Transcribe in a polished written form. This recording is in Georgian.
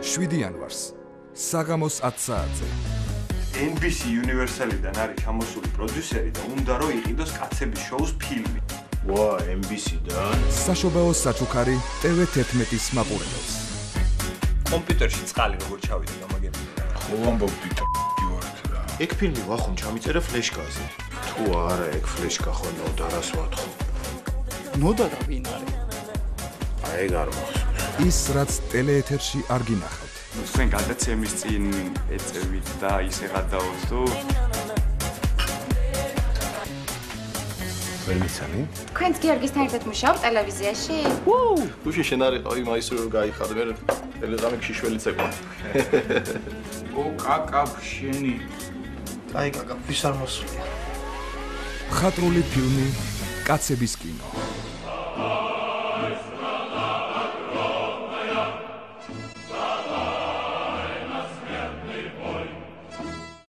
7 იანვარს საღამოს 10 საათზე NBC Universal-დან არის ჩამოსული პროდიუსერი და უნდა რომ იყიდოს კაცების შოუს ფილმი. ვა, NBC-დან? საშობაო საჩუქარი TV11-ის მაყურებელს. კომპიუტერში წყალი როგორ ჩავიდა გამაგები. ხო ამბობდი ვართ რა. ეგ ფილმი ვახუნ ჩამიწერა ფლეშკაზე. თუ არა ეგ ფლეშკა ხო ნოდა რას ვათხო. ნოდა და ვინ არის? ეგ არ მახსოვს. ის რაც ტელეეთერში არ გინახავთ. თქვენ გადაცემის წინ ეწევით და ისე გადავალთ თუ ვერ მიცანი? თქვენც გიორგისთან ერთად მუშაობ ტელევიზიაში? უშე შენ არ იყავი მაისური რომ გაიხარ მე ტელეგრამი ქიშველიც ეკვა. ო კაკა შენი. აი კაკა ვის არ მოსულია. ხატრული ფილმი კაცების კინო.